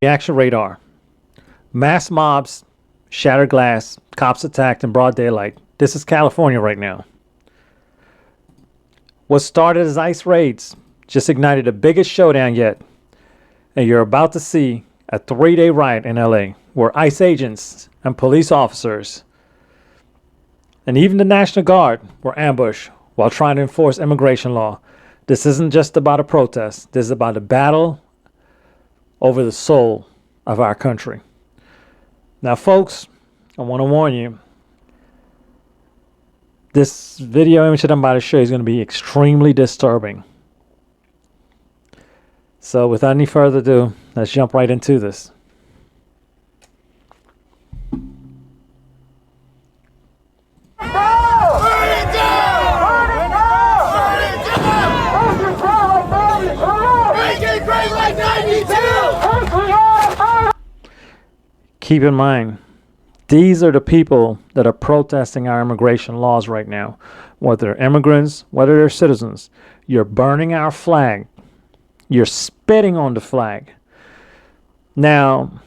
Reaction radar. Mass mobs, shattered glass, cops attacked in broad daylight. This is California right now. What started as ICE raids just ignited the biggest showdown yet. And you're about to see a 3-day riot in LA where ICE agents and police officers and even the National Guard were ambushed while trying to enforce immigration law. This isn't just about a protest. This is about a battle over the soul of our country. Now, folks, I want to warn you. This video image that I'm about to show you is going to be extremely disturbing. So without any further ado, let's jump right into this. Keep in mind, these are the people that are protesting our immigration laws right now. Whether they're immigrants, whether they're citizens. You're burning our flag. You're spitting on the flag. Now,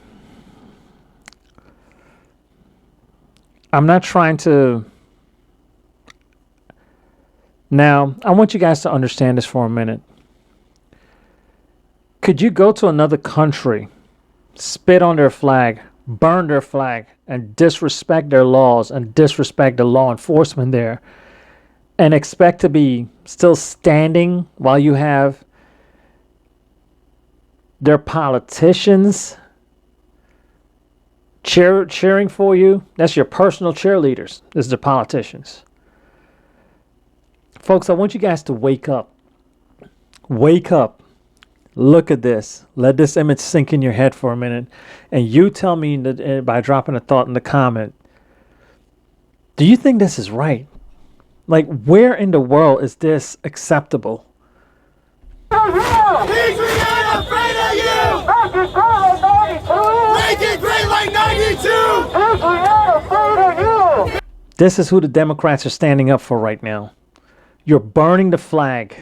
I'm not trying to... Now, I want you guys to understand this for a minute. Could you go to another country, spit on their flag, burn their flag, and disrespect their laws and disrespect the law enforcement there, and expect to be still standing while you have their politicians cheering for you? That's your personal cheerleaders. This is the politicians. Folks, I want you guys to wake up. Wake up. Look at this. Let this image sink in your head for a minute. And you tell me that, by dropping a thought in the comment, do you think this is right? Like, where in the world is this acceptable? This is who the Democrats are standing up for right now. You're burning the flag.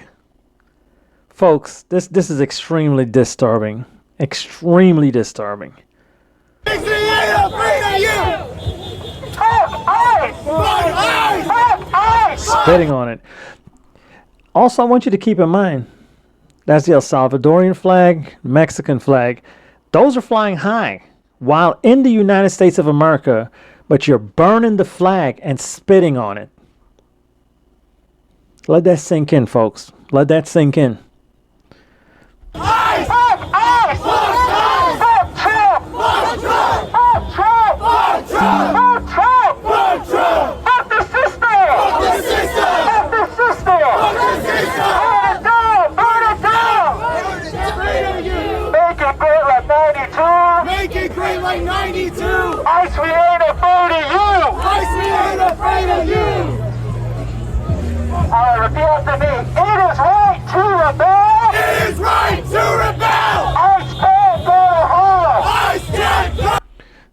Folks, this is extremely disturbing. Extremely disturbing. Spitting on it. Also, I want you to keep in mind, that's the El Salvadorian flag, Mexican flag. Those are flying high while in the United States of America, but you're burning the flag and spitting on it. Let that sink in, folks. Let that sink in. Like 92! ICE, we ain't afraid of you! ICE, we ain't afraid of you! Alright, repeat after me. It is right to rebel! It is right to rebel! ICE can't go home! ICE can't go!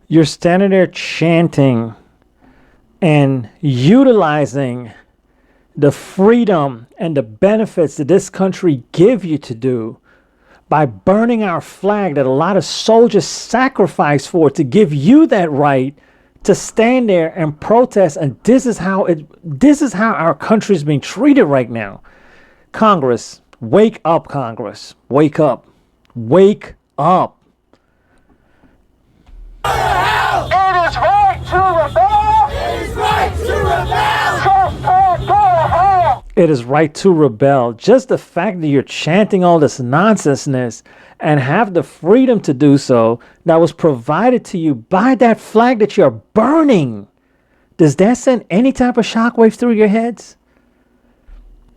You're standing there chanting and utilizing the freedom and the benefits that this country give you to do by burning our flag that a lot of soldiers sacrificed for to give you that right to stand there and protest. And this is how our country is being treated right now. Congress, wake up, Congress. Wake up. Wake up. It is right to rebel! It is right to rebel! It is right to rebel. Just the fact that you're chanting all this nonsenseness and have the freedom to do so that was provided to you by that flag that you're burning. Does that send any type of shockwaves through your heads?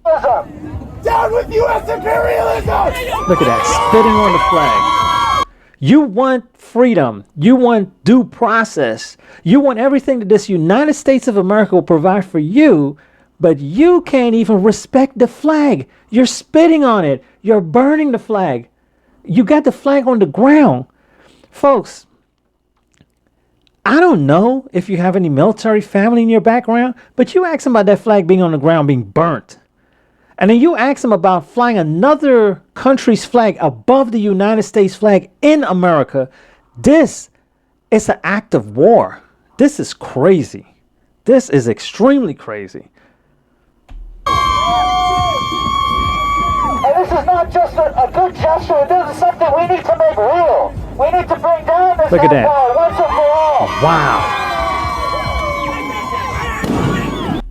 Down with U.S. imperialism! Look at that, spitting on the flag. You want freedom. You want due process. You want everything that this United States of America will provide for you, but you can't even respect the flag. You're spitting on it. You're burning the flag. You got the flag on the ground. Folks, I don't know if you have any military family in your background, but you ask them about that flag being on the ground, being burnt. And then you ask them about flying another country's flag above the United States flag in America. This is an act of war. This is crazy. This is extremely crazy. And this is not just a good gesture. This is something we need to make real. We need to bring down this empire once and for all. Wow.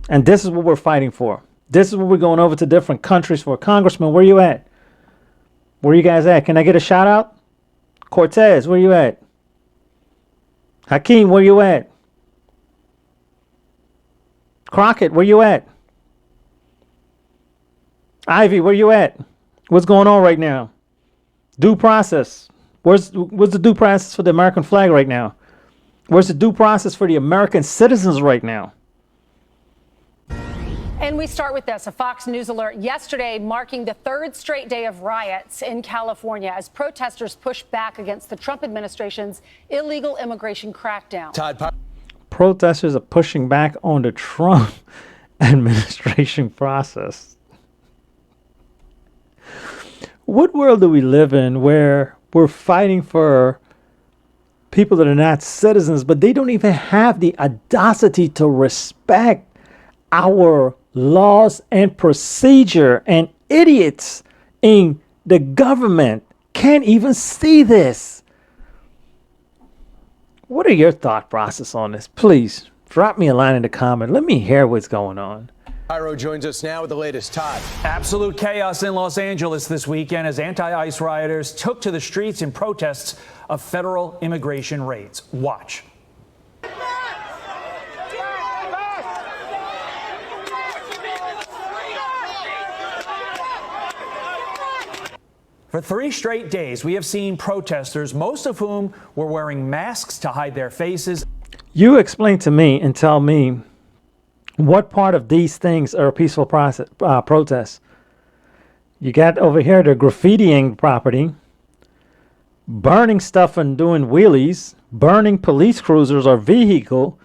And this is what we're fighting for. This is what we're going over to different countries for. Congressman, where you at? Where you guys at? Can I get a shout out? Cortez, where you at? Hakeem, where you at? Crockett, where you at? Ivy, where you at? What's going on right now? Due process. What's the due process for the American flag right now? Where's the due process for the American citizens right now? And we start with this, a Fox News alert yesterday marking the third straight day of riots in California as protesters push back against the Trump administration's illegal immigration crackdown. Protesters are pushing back on the Trump administration process. What world do we live in where we're fighting for people that are not citizens, but they don't even have the audacity to respect our laws and procedure, and idiots in the government can't even see this? What are your thought process on this? Please drop me a line in the comment. Let me hear what's going on. Cairo joins us now with the latest. Todd. Absolute chaos in Los Angeles this weekend as anti-ICE rioters took to the streets in protests of federal immigration raids. Watch. For 3 straight days, we have seen protesters, most of whom were wearing masks to hide their faces. You explain to me and tell me what part of these things are a peaceful protest. You got over here the graffitiing property, burning stuff and doing wheelies, burning police cruisers or vehicle.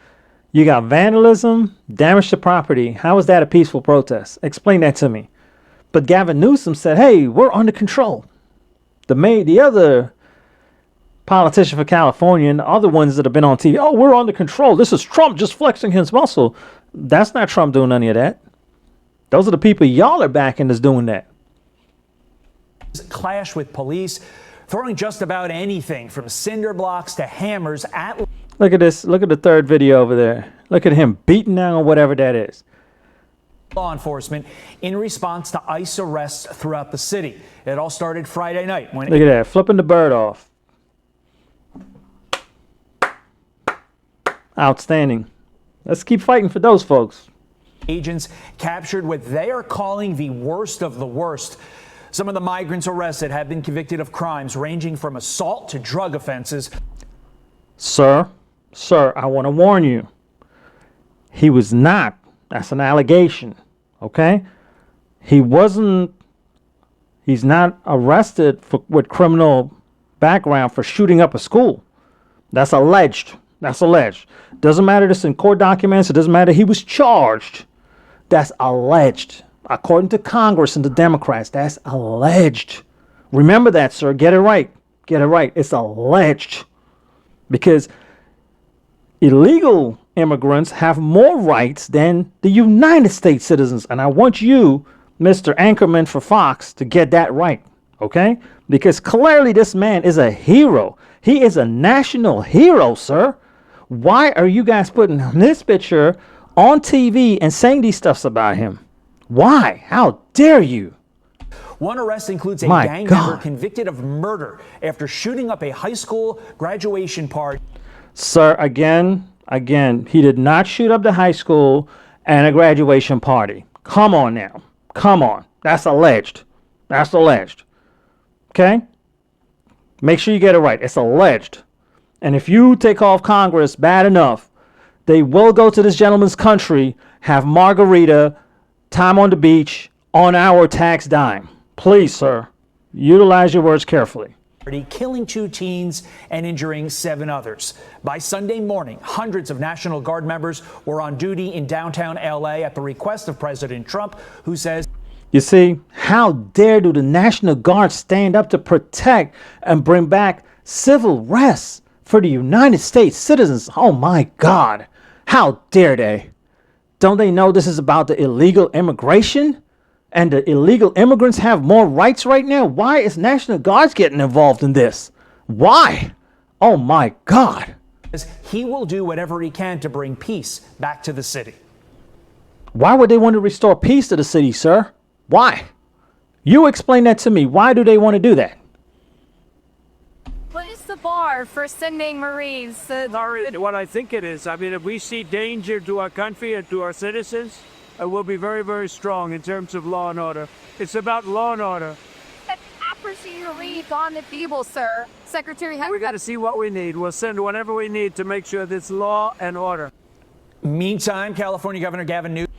You got vandalism, damage to property. How is that a peaceful protest? Explain that to me. But Gavin Newsom said, hey, we're under control. The other politician for California and the other ones that have been on TV, oh, we're under control. This is Trump just flexing his muscle. That's not Trump doing any of that. Those are the people y'all are backing that's doing that. Clash with police, throwing just about anything from cinder blocks to hammers at... Look at this. Look at the third video over there. Look at him beating down on whatever that is. Law enforcement in response to ICE arrests throughout the city. It all started Friday night when... Look at that, flipping the bird off. Outstanding. Let's keep fighting for those folks. Agents captured what they are calling the worst of the worst. Some of the migrants arrested have been convicted of crimes ranging from assault to drug offenses. Sir, I want to warn you. He was not. That's an allegation, okay? He's not arrested with criminal background for shooting up a school. That's alleged. Doesn't matter this in court documents. It doesn't matter he was charged. That's alleged. According to Congress and the Democrats, that's alleged. Remember that, sir. Get it right. It's alleged. Because illegal immigrants have more rights than the United States citizens. And I want you, Mr. Anchorman for Fox, to get that right, okay? Because clearly this man is a hero. He is a national hero, sir. Why are you guys putting this picture on TV and saying these stuffs about him? Why? How dare you? One arrest includes a gang member convicted of murder after shooting up a high school graduation party. Sir, again, he did not shoot up the high school and a graduation party. Come on now. Come on. That's alleged. Okay? Make sure you get it right. It's alleged. And if you take off Congress bad enough, they will go to this gentleman's country, have margarita, time on the beach, on our tax dime. Please, sir, utilize your words carefully. Killing 2 teens and injuring 7 others. By Sunday morning, hundreds of National Guard members were on duty in downtown LA at the request of President Trump, who says... You see, how dare do the National Guard stand up to protect and bring back civil rest for the United States citizens? Oh my God. How dare they? Don't they know this is about the illegal immigration? And the illegal immigrants have more rights right now? Why is National Guards getting involved in this? Why? Oh my God. He will do whatever he can to bring peace back to the city. Why would they want to restore peace to the city, sir? Why? You explain that to me. Why do they want to do that? What is the bar for sending Marines? What I think it is. I mean, if we see danger to our country and to our citizens, we'll be very, very strong in terms of law and order. It's about law and order. Accuracy relief on the table, sir. Secretary, We got to see what we need. We'll send whatever we need to make sure there's law and order. Meantime, California Governor Gavin Newsom.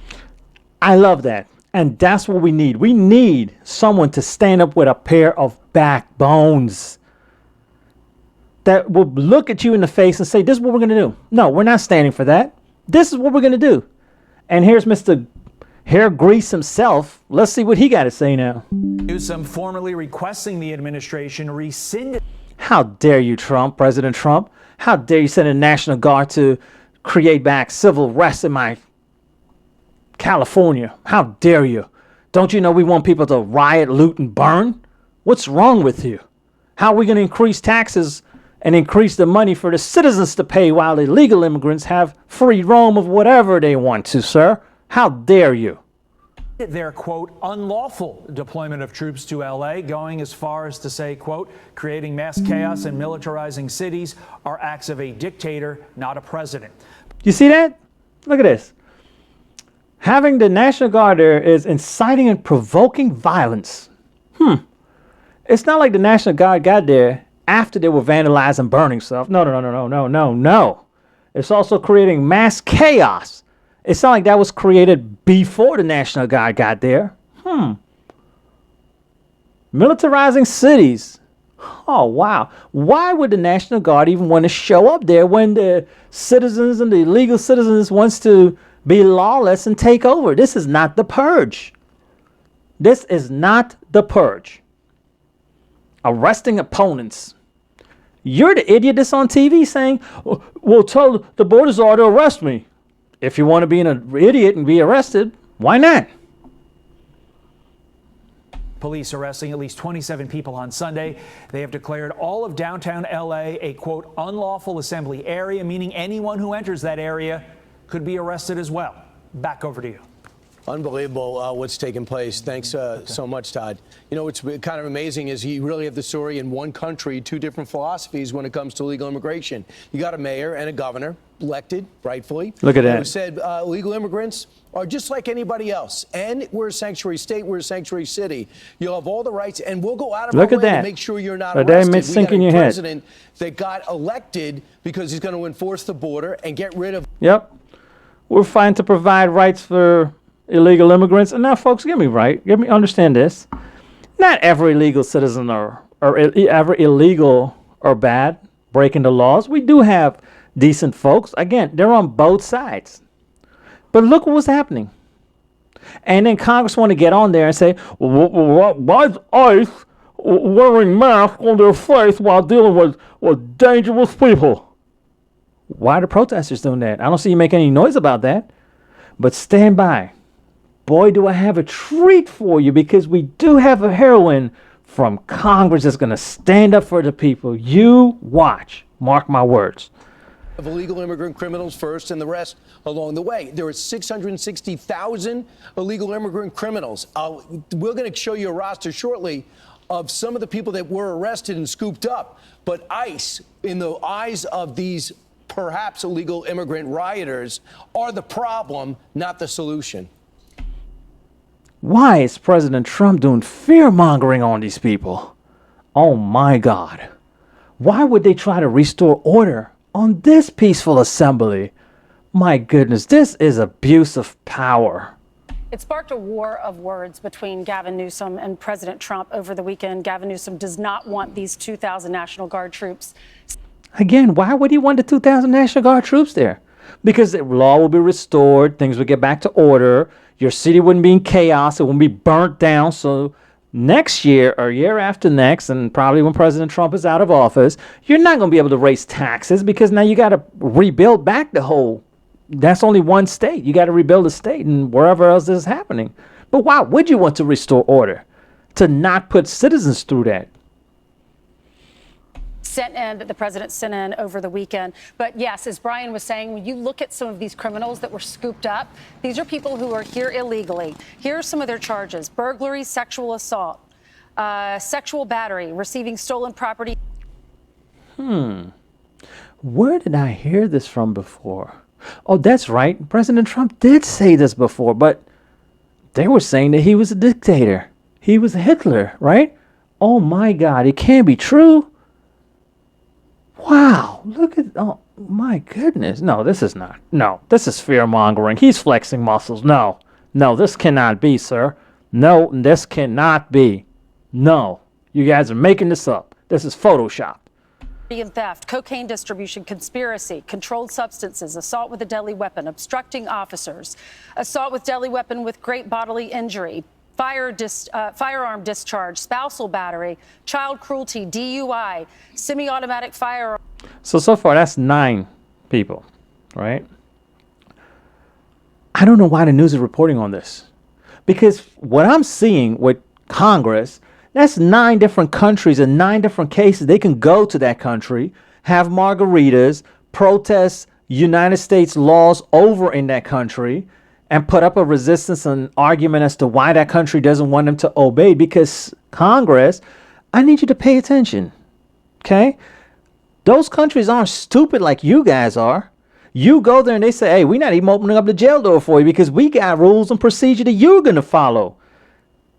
I love that. And that's what we need. We need someone to stand up with a pair of backbones that will look at you in the face and say, this is what we're going to do. No, we're not standing for that. This is what we're going to do. And here's Mr. Hair Grease himself. Let's see what he got to say now. Newsom formally requesting the administration rescind. How dare you, Trump, President Trump? How dare you send a National Guard to create back civil rest in my California? How dare you? Don't you know we want people to riot, loot, and burn? What's wrong with you? How are we going to increase taxes and increase the money for the citizens to pay while illegal immigrants have free roam of whatever they want to, sir? How dare you? Their, quote, unlawful deployment of troops to L.A., going as far as to say, quote, creating mass chaos and militarizing cities are acts of a dictator, not a president. You see that? Look at this. Having the National Guard there is inciting and provoking violence. It's not like the National Guard got there after they were vandalizing, burning stuff. No. It's also creating mass chaos. It's not like that was created before the National Guard got there. Militarizing cities. Oh, wow. Why would the National Guard even want to show up there when the citizens and the illegal citizens wants to be lawless and take over? This is not the purge. This is not the purge. Arresting opponents. You're the idiot that's on TV saying, well, tell the Border Czar to arrest me. If you want to be an idiot and be arrested, why not? Police arresting at least 27 people on Sunday. They have declared all of downtown L.A. a, quote, unlawful assembly area, meaning anyone who enters that area could be arrested as well. Back over to you. Unbelievable what's taking place. Thanks so much, Todd. You know, what's kind of amazing is you really have the story in one country, two different philosophies when it comes to illegal immigration. You got a mayor and a governor elected, rightfully. Look at that. Who said illegal immigrants are just like anybody else. And we're a sanctuary state. We're a sanctuary city. You'll have all the rights, and we'll go out of our way to make sure you're not arrested. We got a president that got elected because he's going to enforce the border and get rid of... Yep. We're fighting to provide rights for illegal immigrants. And now, folks, get me right. Get me understand this. Not every illegal citizen or every illegal or bad, breaking the laws. We do have decent folks. Again, they're on both sides. But look what was happening. And then Congress want to get on there and say, why is ICE wearing masks on their face while dealing with dangerous people? Why are the protesters doing that? I don't see you make any noise about that. But stand by. Boy, do I have a treat for you, because we do have a heroine from Congress that's going to stand up for the people. You watch. Mark my words. Of illegal immigrant criminals first and the rest along the way. There are 660,000 illegal immigrant criminals. We're going to show you a roster shortly of some of the people that were arrested and scooped up. But ICE, in the eyes of these perhaps illegal immigrant rioters, are the problem, not the solution. Why is President Trump doing fear-mongering on these people? Oh, my God. Why would they try to restore order on this peaceful assembly? My goodness, this is abuse of power. It sparked a war of words between Gavin Newsom and President Trump over the weekend. Gavin Newsom does not want these 2,000 National Guard troops. Again, why would he want the 2,000 National Guard troops there? Because the law will be restored, things will get back to order. Your city wouldn't be in chaos. It wouldn't be burnt down. So next year or year after next, and probably when President Trump is out of office, you're not going to be able to raise taxes because now you got to rebuild back the whole. That's only one state. You got to rebuild the state and wherever else this is happening. But why would you want to restore order? To not put citizens through that. The president sent in over the weekend. But yes, as Brian was saying, when you look at some of these criminals that were scooped up, these are people who are here illegally. Here are some of their charges: burglary, sexual assault, sexual battery, receiving stolen property. Where did I hear this from before? Oh, that's right. President Trump did say this before, but they were saying that he was a dictator. He was Hitler, right? Oh my God, it can't be true. Wow, look at, oh my goodness. No, this is not. No, this is fear mongering. He's flexing muscles. No, this cannot be, sir. No, this cannot be. No, you guys are making this up. This is Photoshop. And theft, cocaine distribution, conspiracy, controlled substances, assault with a deadly weapon, obstructing officers, assault with deadly weapon with great bodily injury, firearm discharge, spousal battery, child cruelty, DUI, semi-automatic firearm. So far, that's 9 people, right? I don't know why the news is reporting on this. Because what I'm seeing with Congress, that's 9 different countries and 9 different cases. They can go to that country, have margaritas, protest United States laws over in that country, and put up a resistance and argument as to why that country doesn't want them to obey. Because Congress, I need you to pay attention, okay? Those countries aren't stupid like you guys are. You go there and they say, hey, we're not even opening up the jail door for you because we got rules and procedure that you're going to follow.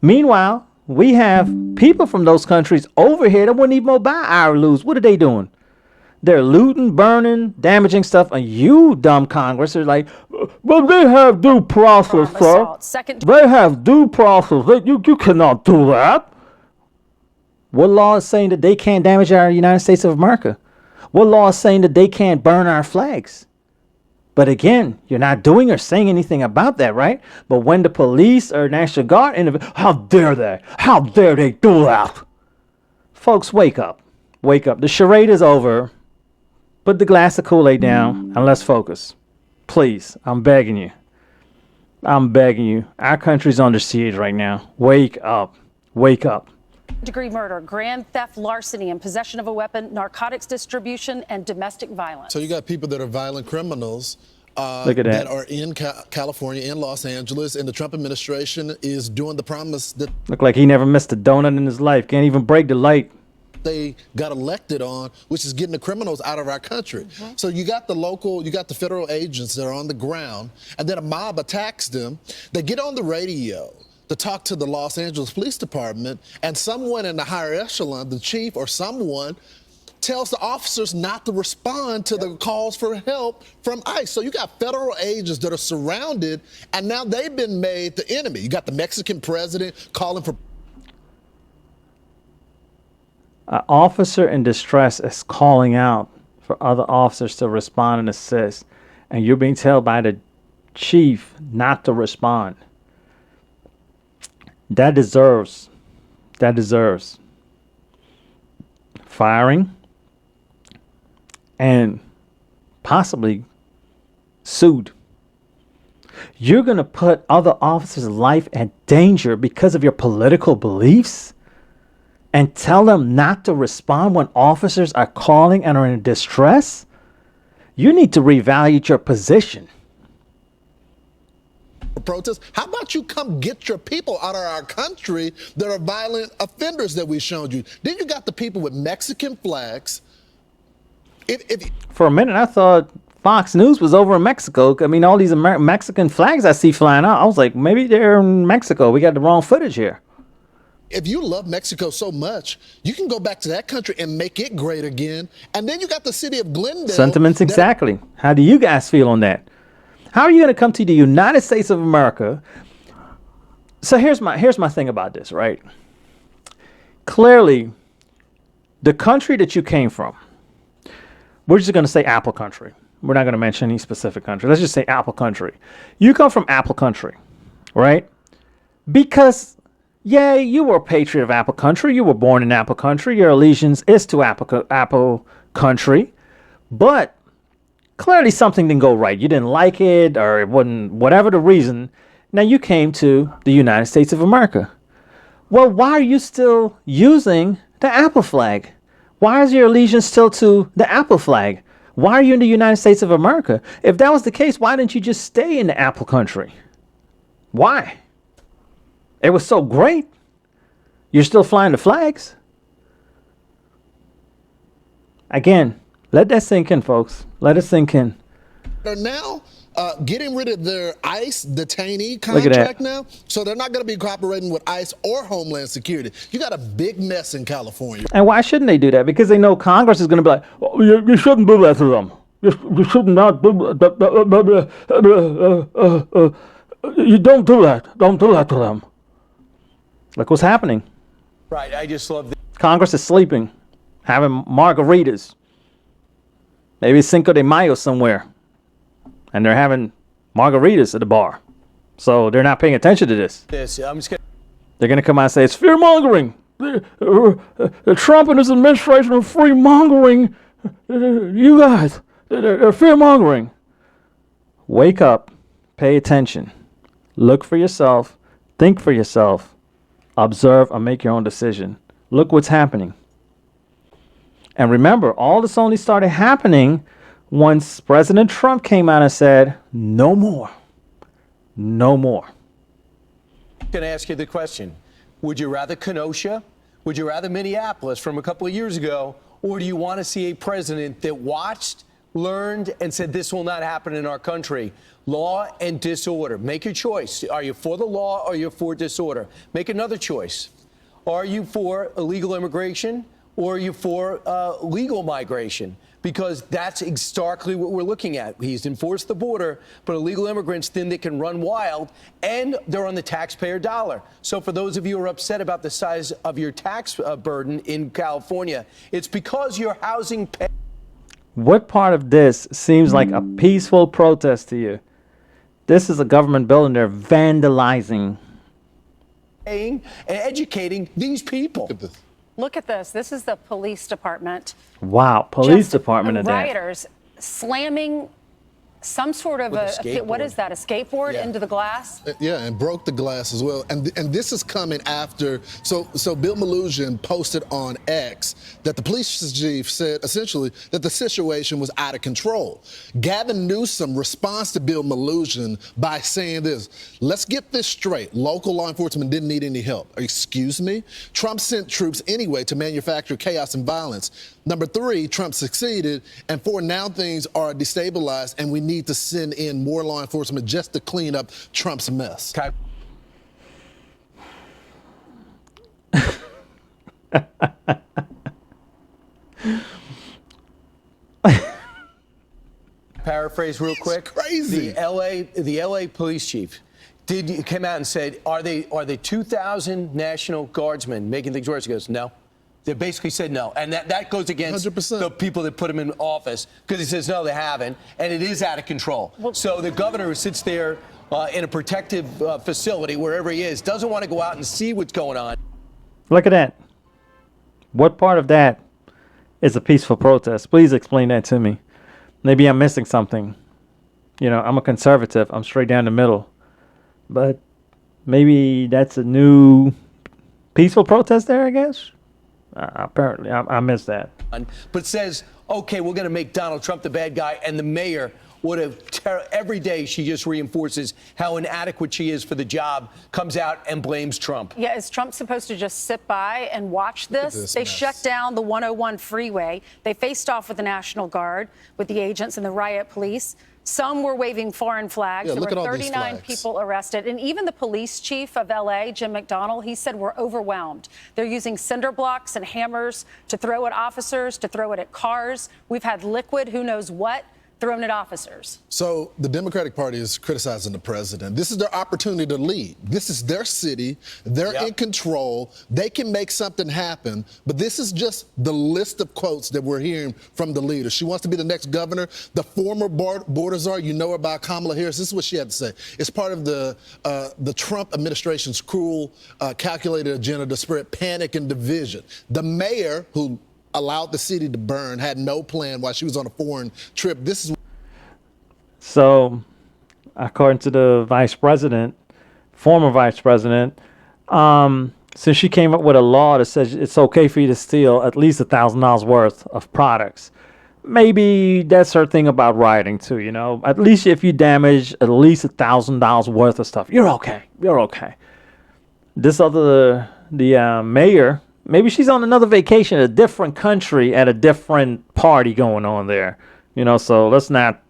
Meanwhile, we have people from those countries over here that wouldn't even obey our rules. What are they doing? They're looting, burning, damaging stuff, and you, dumb Congress, are like, but they have due process, sir. They have due process. You cannot do that. What law is saying that they can't damage our United States of America? What law is saying that they can't burn our flags? But again, you're not doing or saying anything about that, right? But when the police or National Guard intervene, how dare they? How dare they do that? Folks, wake up. Wake up. The charade is over. Put the glass of Kool-Aid down and let's focus. Please, I'm begging you. I'm begging you. Our country's under siege right now. Wake up. Wake up. Degree murder, grand theft, larceny, and possession of a weapon, narcotics distribution, and domestic violence. So you got people that are violent criminals Look at that are in California, in Los Angeles, and the Trump administration is doing the promise that Look like he never missed a donut in his life. Can't even break the light. they got elected on, which is getting the criminals out of our country. So you got the federal agents that are on the ground, and then a mob attacks them. They get on the radio to talk to the Los Angeles Police Department, and someone in the higher echelon, the chief or someone, tells the officers not to respond to the calls for help from ICE. So you got federal agents that are surrounded, and now they've been made the enemy. You got the Mexican president calling for... An officer in distress is calling out for other officers to respond and assist, and you're being told by the chief not to respond. That deserves firing and possibly sued. You're going to put other officers' life at danger because of your political beliefs and tell them not to respond when officers are calling and are in distress? You need to reevaluate your position. Protest. How about you come get your people out of our country that are violent offenders that we showed you? Then you got the people with Mexican flags. For a minute, I thought Fox News was over in Mexico. I mean, all these Mexican flags I see flying out, I was like, maybe they're in Mexico. We got the wrong footage here. If you love Mexico so much, you can go back to that country and make it great again. And then you got the city of Glendale. Sentiments exactly. How do you guys feel on that? How are you going to come to the United States of America? So here's my thing about this, right? Clearly, the country that you came from, we're just going to say Apple country. We're not going to mention any specific country. Let's just say Apple country. You come from Apple country, right? Because, yeah, you were a patriot of Apple Country. You were born in Apple Country. Your allegiance is to Apple Country. But clearly something didn't go right. You didn't like it, or it wasn't, whatever the reason. Now you came to the United States of America. Well, why are you still using the Apple flag? Why is your allegiance still to the Apple flag? Why are you in the United States of America? If that was the case, why didn't you just stay in the Apple country? Why? It was so great. You're still flying the flags. Again, let that sink in, folks. Let it sink in. They're now getting rid of their ICE detainee contract now, so they're not going to be cooperating with ICE or Homeland Security. You got a big mess in California. And why shouldn't they do that? Because they know Congress is going to be like, oh, you shouldn't do that to them. You should not do that. You don't do that. Don't do that to them. Look what's happening. Right. I just love that. Congress is sleeping, having margaritas. Maybe Cinco de Mayo somewhere. And they're having margaritas at the bar. So they're not paying attention to this. They're going to come out and say, it's fear-mongering. Trump and his administration are fear-mongering. You guys, they're fear-mongering. Wake up. Pay attention. Look for yourself. Think for yourself. Observe and make your own decision. Look what's happening. And remember, all this only started happening once President Trump came out and said, no more. No more. I'm going to ask you the question. Would you rather Kenosha? Would you rather Minneapolis from a couple of years ago? Or do you want to see a president that watched, learned, and said this will not happen in our country? Law and disorder. Make your choice. Are you for the law or are you for disorder? Make another choice. Are you for illegal immigration or are you for legal migration? Because that's starkly what we're looking at. He's enforced the border, but illegal immigrants, then they can run wild, and they're on the taxpayer dollar. So for those of you who are upset about the size of your tax burden in California, it's because your housing... What part of this seems like a peaceful protest to you? This is a government building. They're vandalizing. And educating these people. Look at this. This is the police department. Wow, police department of that. Rioters slamming some sort of what is that, a skateboard into the glass? Yeah, and broke the glass as well. And this is coming after, so Bill Melugin posted on X that the police chief said essentially that the situation was out of control. Gavin Newsom responds to Bill Melugin by saying this: let's get this straight. Local law enforcement didn't need any help. Excuse me? Trump sent troops anyway to manufacture chaos and violence. Number 3, Trump succeeded. And 4, now things are destabilized and we need to send in more law enforcement just to clean up Trump's mess. Paraphrase real quick. It's crazy. The LA police chief came out and said, are they 2,000 National Guardsmen making things worse? He goes, no. They basically said no. And that goes against 100%. the people that put him in office, because he says, no, they haven't. And it is out of control. So the governor who sits there in a protective facility, wherever he is, doesn't want to go out and see what's going on. Look at that. What part of that is a peaceful protest? Please explain that to me. Maybe I'm missing something. You know, I'm a conservative. I'm straight down the middle. But maybe that's a new peaceful protest there, I guess? Apparently, I missed that. But says, okay, we're going to make Donald Trump the bad guy, and the mayor would have every day she just reinforces how inadequate she is for the job, comes out and blames Trump. Yeah, is Trump supposed to just sit by and watch this? They mess. shut down the 101 freeway. They faced off with the National Guard, with the agents and the riot police. Some were waving foreign flags. Yeah, there look were at all these 39 flags. people arrested. And even the police chief of LA, Jim McDonnell, he said we're overwhelmed. They're using cinder blocks and hammers to throw at officers, to throw it at cars. We've had liquid, who knows what, thrown at officers. So the Democratic Party is criticizing the president. This is their opportunity to lead. This is their city. They're in control. They can make something happen. But this is just the list of quotes that we're hearing from the leader. She wants to be the next governor. The former border czar, you know about Kamala Harris. This is what she had to say. It's part of the Trump administration's cruel, calculated agenda to spread panic and division. The mayor who allowed the city to burn had no plan while she was on a foreign trip. This is So, according to the vice president, former vice president, since she came up with a law that says it's okay for you to steal at least $1,000 worth of products, maybe that's her thing about rioting too. You know, at least if you damage at least $1,000 worth of stuff, you're okay. You're okay. This the mayor. Maybe she's on another vacation in a different country at a different party going on there. You know, so let's not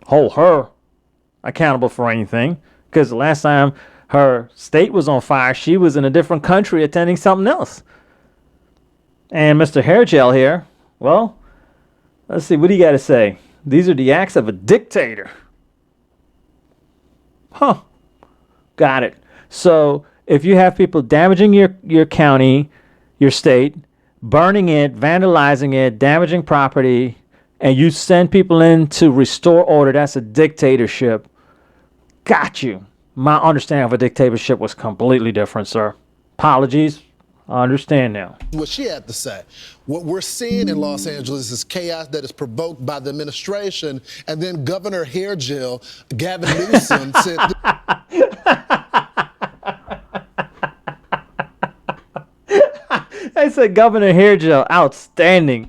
hold her accountable for anything. Because the last time her state was on fire, she was in a different country attending something else. And Mr. Hairgel here, well, let's see, what do you got to say? These are the acts of a dictator. Huh. Got it. So if you have people damaging your county, your state, burning it, vandalizing it, damaging property, and you send people in to restore order, that's a dictatorship. Got you. My understanding of a dictatorship was completely different, sir. Apologies. I understand now. what she had to say. What we're seeing in Los Angeles is chaos that is provoked by the administration, and then Governor Hairgel, Gavin Newsom, said... I said Governor Hairgel, outstanding.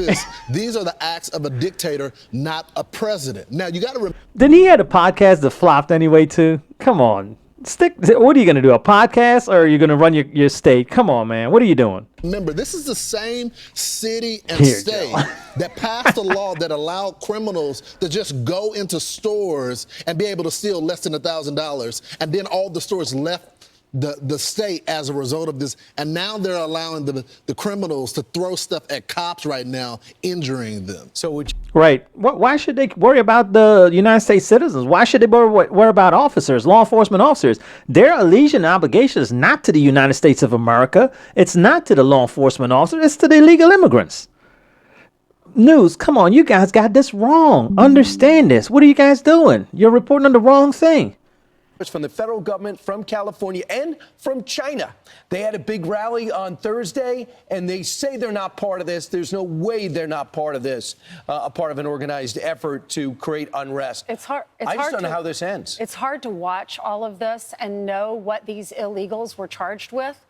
These are the acts of a dictator, not a president. Now, you got to remember... Didn't he have a podcast that flopped anyway, too? Come on. What are you going to do, a podcast, or are you going to run your state? Come on, man. What are you doing? Remember, this is the same city and state that passed a law that allowed criminals to just go into stores and be able to steal less than $1,000, and then all the stores left the state as a result of this, and now they're allowing the criminals to throw stuff at cops right now, injuring them. So right. Why should they worry about the United States citizens? Why should they worry about officers, law enforcement officers? Their allegiance and obligation is not to the United States of America. It's not to the law enforcement officers. It's to the illegal immigrants. News, come on, you guys got this wrong. Understand this. What are you guys doing? You're reporting on the wrong thing. From the federal government, from California, and from China. They had a big rally on Thursday, and they say they're not part of this. There's no way they're not part of this, a part of an organized effort to create unrest. It's hard. I just don't know how this ends. It's hard to watch all of this and know what these illegals were charged with.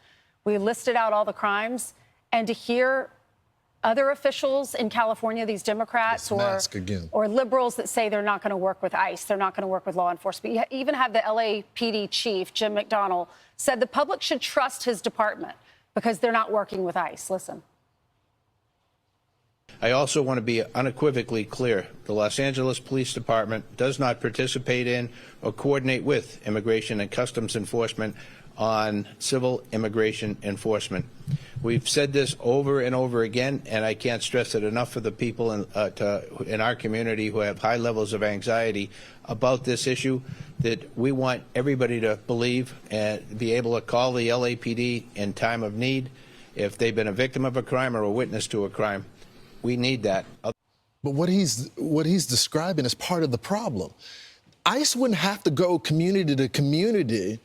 We listed out all the crimes, and to hear other officials in California, these Democrats or liberals that say they're not going to work with ICE, they're not going to work with law enforcement. You even have the LAPD chief, Jim McDonnell, said the public should trust his department because they're not working with ICE. Listen. I also want to be unequivocally clear. The Los Angeles Police Department does not participate in or coordinate with Immigration and Customs Enforcement on civil immigration enforcement. We've said this over and over again, and I can't stress it enough for the people in our community who have high levels of anxiety about this issue, that we want everybody to believe and be able to call the LAPD in time of need if they've been a victim of a crime or a witness to a crime. We need that. But what he's describing is part of the problem. ICE wouldn't have to go community to community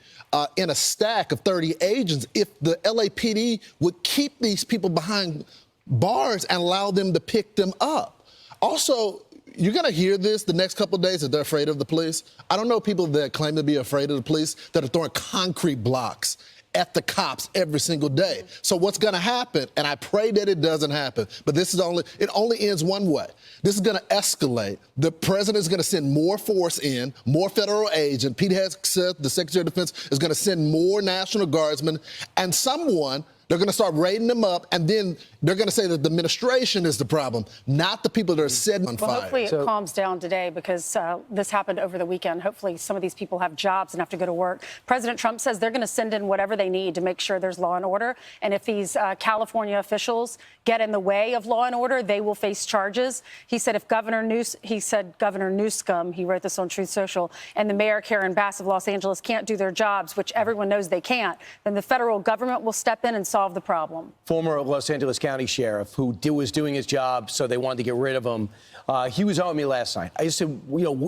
in a stack of 30 agents if the LAPD would keep these people behind bars and allow them to pick them up. Also, you're going to hear this the next couple of days that they're afraid of the police. I don't know people that claim to be afraid of the police that are throwing concrete blocks at the cops every single day. So what's going to happen, and I pray that it doesn't happen, but it only ends one way. This is going to escalate. The president is going to send more force in, more federal agents. Pete Hegseth, the Secretary of Defense, is going to send more National Guardsmen, and someone, They're going to start raiding them up, and then they're going to say that the administration is the problem, not the people that are setting on Well, fire. hopefully it calms down today because this happened over the weekend. Hopefully some of these people have jobs and have to go to work. President Trump says they're going to send in whatever they need to make sure there's law and order. And if these California officials get in the way of law and order, they will face charges. He said if Governor Newsom, he wrote this on Truth Social, and the Mayor Karen Bass of Los Angeles can't do their jobs, which everyone knows they can't, then the federal government will step in and solve the problem. Former Los Angeles County Sheriff who was doing his job, so they wanted to get rid of him. He was on me last night. I just said,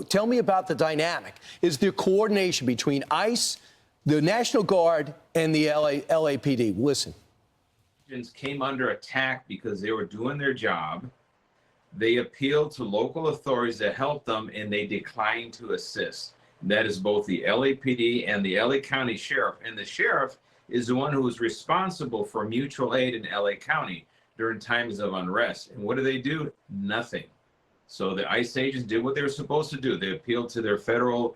tell me about the dynamic. Is there coordination between ICE, the National Guard, and the LAPD? Listen. Came under attack because they were doing their job. They appealed to local authorities to help them, and they declined to assist. That is both the LAPD and the LA County Sheriff. And the sheriff is the one who is responsible for mutual aid in LA County during times of unrest. And what do? Nothing. So the ICE agents did what they were supposed to do. They appealed to their federal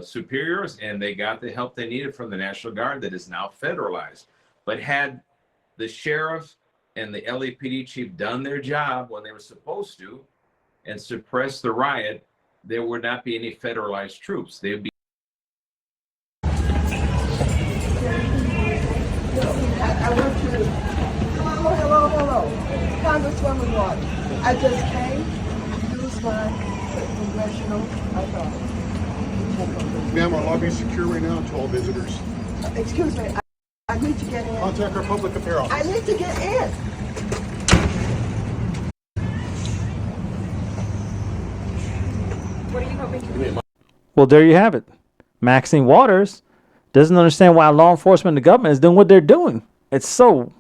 superiors, and they got the help they needed from the National Guard that is now federalized. But had the sheriff and the LAPD chief done their job when they were supposed to and suppressed the riot, there would not be any federalized troops. They would be. I want you to, hello. Congresswoman Watt, I just came to use my congressional authority. Ma'am, our lobby is secure right now to all visitors. Excuse me, I need to get in. Contact our public affairs office. I need to get in. What are you hoping to do? Well, there you have it. Maxine Waters doesn't understand why law enforcement and the government is doing what they're doing. It's so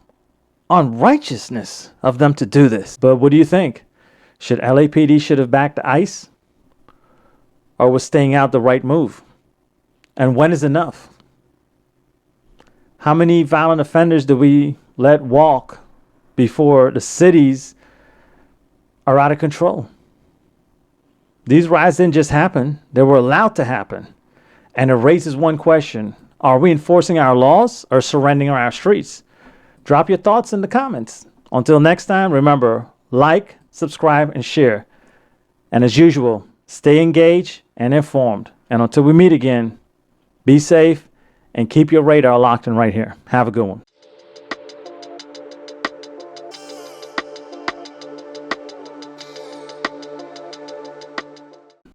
unrighteousness of them to do this. But what do you think? Should LAPD have backed ICE? Or was staying out the right move? And when is enough? How many violent offenders do we let walk before the cities are out of control? These riots didn't just happen. They were allowed to happen. And it raises one question. Are we enforcing our laws or surrendering our streets? Drop your thoughts in the comments. Until next time, remember, like, subscribe, and share. And as usual, stay engaged and informed. And until we meet again, be safe and keep your radar locked in right here. Have a good one.